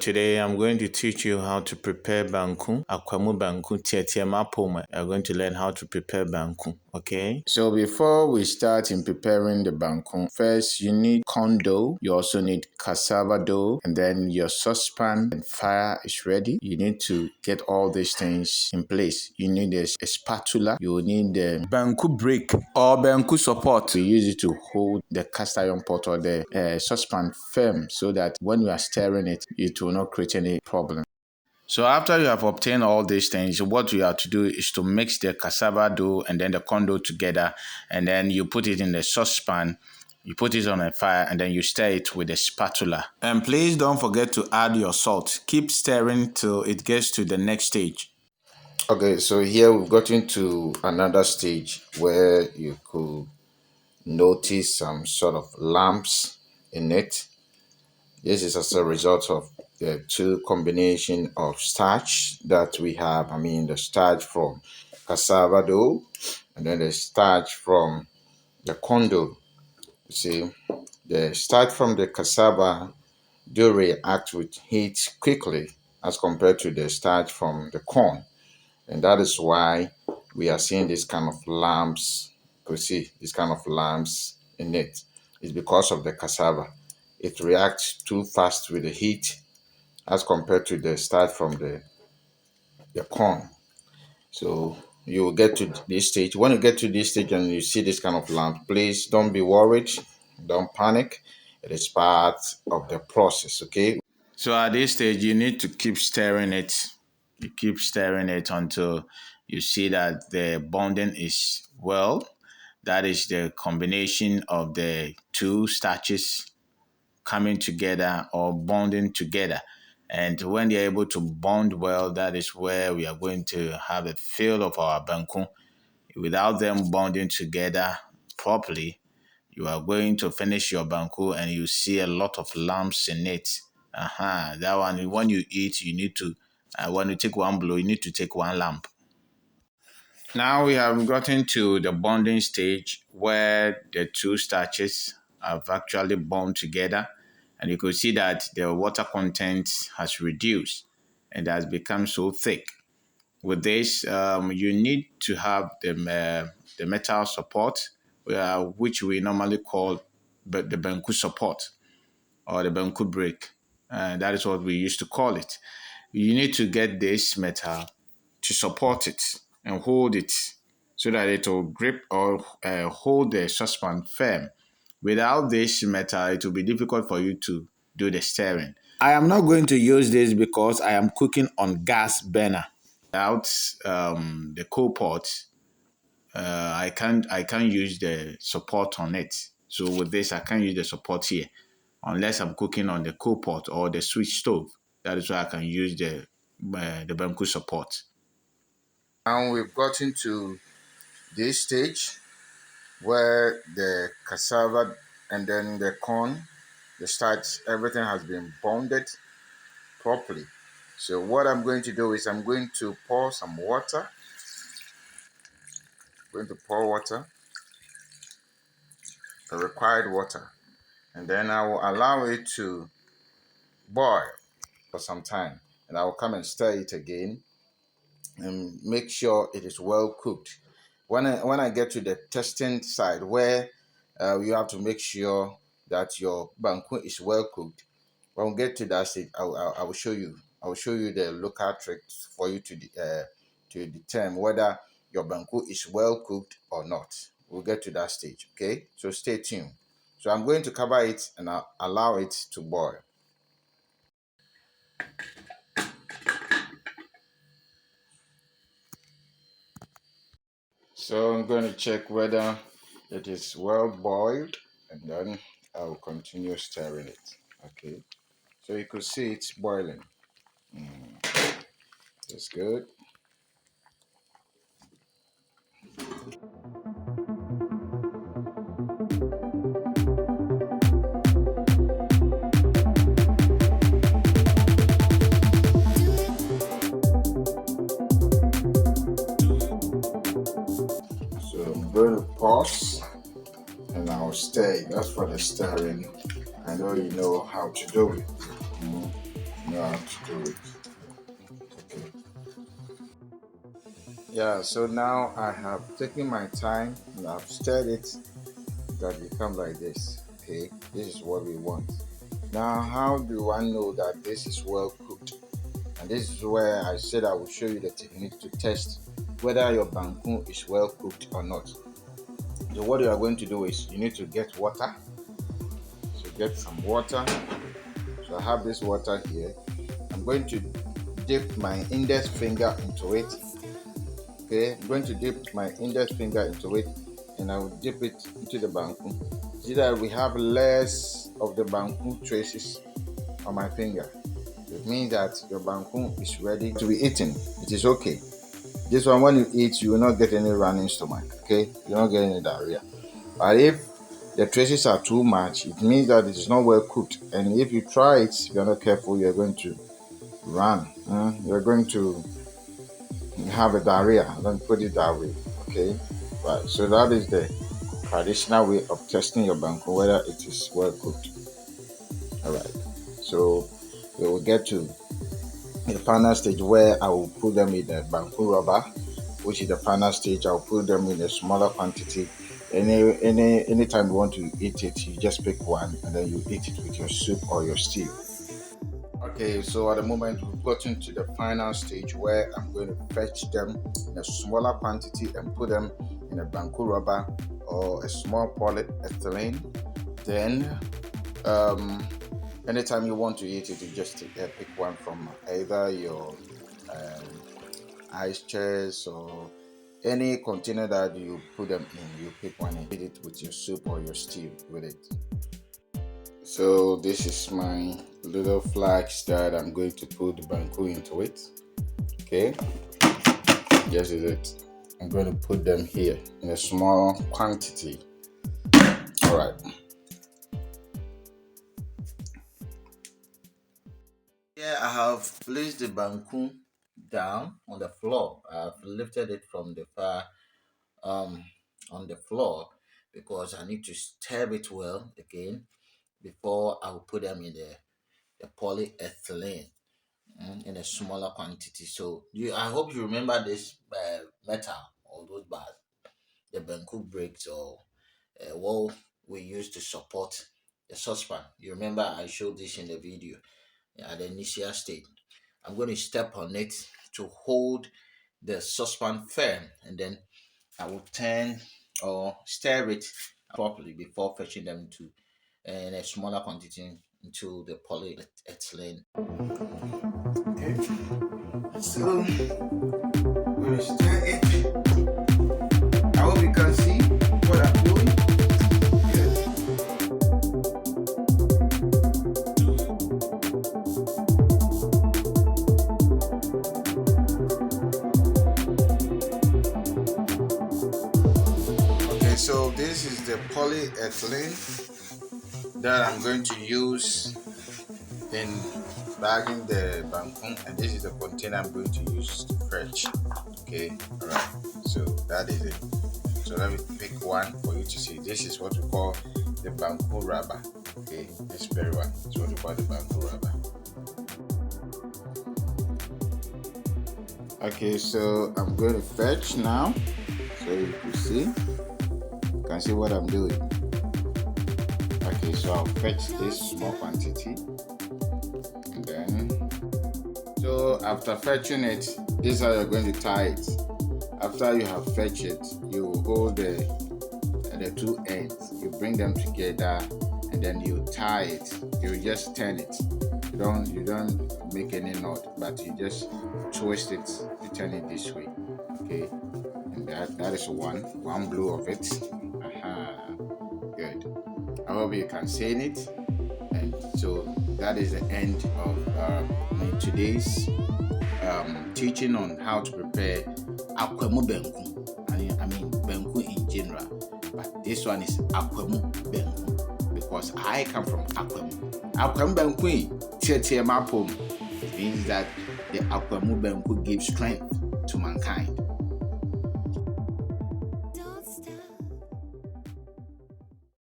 today I'm going to teach you how to prepare banku, AKWAMU BANKU teɛteɛ. You're going to learn how to prepare banku, okay? So before we start in preparing the banku, first you need corn dough, you also need cassava dough, and then your saucepan and fire is ready. You need to get all these things in place. You need a spatula, you need the banku brick or banku support to use it to hold the cast iron pot or the saucepan firm so that when you are stirring it, it will not create any problem. So after you have obtained all these things, what you have to do is to mix the cassava dough and then the corn dough together, and then you put it in the saucepan, you put it on a fire, and then you stir it with a spatula. And please don't forget to add your salt. Keep stirring till it gets to the next stage. Okay, so here we've gotten to another stage where you could notice some sort of lumps in it. This is as a result of the two combination of starch that we have. I mean, the starch from cassava dough and then the starch from the corn dough. You see, the starch from the cassava do react with heat quickly as compared to the starch from the corn. And that is why we are seeing this kind of lumps. You see, this kind of lumps in it. It's because of the cassava. It reacts too fast with the heat as compared to the starch from the corn. So you will get to this stage. When you get to this stage and you see this kind of lump, please don't be worried. Don't panic. It is part of the process, okay? So at this stage, you need to keep stirring it. You keep stirring it until you see that the bonding is well. That is the combination of the two starches coming together or bonding together. And when they're able to bond well, that is where we are going to have a feel of our banku. Without them bonding together properly, you are going to finish your banku and you see a lot of lumps in it. That one, when you eat, you need to, when you take one blow, you need to take one lump. Now we have gotten to the bonding stage where the two starches have actually bound together. And you could see that the water content has reduced and has become so thick. With this, you need to have the metal support, which we normally call the banku support or the banku brick. That is what we used to call it. You need to get this metal to support it and hold it so that it will grip or hold the saucepan firm. Without this metal, it will be difficult for you to do the stirring. I am not going to use this because I am cooking on gas burner. Without the coal pot, I can't use the support on it. So with this, I can't use the support here unless I'm cooking on the coal pot or the switch stove. That is why I can use the banku support. Now we've gotten to this stage where the cassava and then the corn, the starch, everything has been bonded properly. So what I'm going to do is I'm going to pour some water. I'm going to pour water, the required water, and then I will allow it to boil for some time. And I will come and stir it again and make sure it is well cooked. When I get to the testing side where you have to make sure that your banku is well cooked, when we get to that stage, I will show you. I will show you the local tricks for you to determine whether your banku is well cooked or not. We'll get to that stage, okay? So stay tuned. So I'm going to cover it and I'll allow it to boil. So I'm going to check whether it is well boiled, and then I will continue stirring it. Okay, so you could see it's boiling. That's good. So I'm going to pause and I'll stir it. That's for the stirring. I know you know how to do it. You know know how to do it. Okay. Yeah, so now I have taken my time and I've stirred it that it becomes like this. Okay, this is what we want. Now, how do I know that this is well cooked? And this is where I said I will show you the technique to test whether your banku is well cooked or not. So what you are going to do is you need to get water. So get some water. So I have this water here. I'm going to dip my index finger into it. Okay, I'm going to dip my index finger into it and I will dip it into the banku. See that we have less of the banku traces on my finger. It means that your banku is ready to be eaten. It is okay. This one, when you eat, you will not get any running stomach. Okay, you will not get any diarrhea. But if the traces are too much, it means that it is not well cooked. And if you try it, if you are not careful, you are going to run. You are going to have a diarrhea. Don't put it that way. Okay, right. So that is the traditional way of testing your banku whether it is well cooked. All right. So we will get to the final stage where I will put them in a banku rubber, which is the final stage. I'll put them in a smaller quantity. Anytime you want to eat it, you just pick one and then you eat it with your soup or your stew. Okay, so at the moment we've gotten to the final stage where I'm going to fetch them in a smaller quantity and put them in a banku rubber or a small polyethylene. Then anytime you want to eat it, you just pick one from either your ice chest or any container that you put them in. You pick one and eat it with your soup or your stew with it. So this is my little flask that I'm going to put the banku into it. Okay, just is it. I'm going to put them here in a small quantity. All right. Here I have placed the banku down on the floor. I've lifted it from the fire on the floor because I need to stir it well again before I will put them in the polyethylene in a smaller quantity. So I hope you remember this metal or those bars, the banku bricks or what we use to support the saucepan. You remember I showed this in the video at the initial stage. I'm going to step on it to hold the saucepan firm, and then I will turn or stir it properly before fetching them to in a smaller quantity into the polyethylene. Okay, so I'm going to stir it. I hope you can see what I'm doing. So this is the polyethylene that I'm going to use in bagging the banku, and this is the container I'm going to use to fetch. Okay, all right. So that is it. So let me pick one for you to see. This is what we call the banku rubber. Okay, this very one is what we call the banku rubber. Okay, so I'm going to fetch now. So you can see. Can see what I'm doing. Okay, so I'll fetch this small quantity, and then so after fetching it, this is how you're going to tie it. After you have fetched it, you hold the two ends, you bring them together, and then you tie it. You just turn it. You don't make any knot, but you just twist it. You turn it this way. Okay, and that is one blow of it. Good. I hope you can see it. And so that is the end of today's teaching on how to prepare AKWAMU banku. I mean banku in general, but this one is AKWAMU banku because I come from AKWAMU. AKWAMU banku teɛteɛ. It means that the AKWAMU banku gives strength to mankind.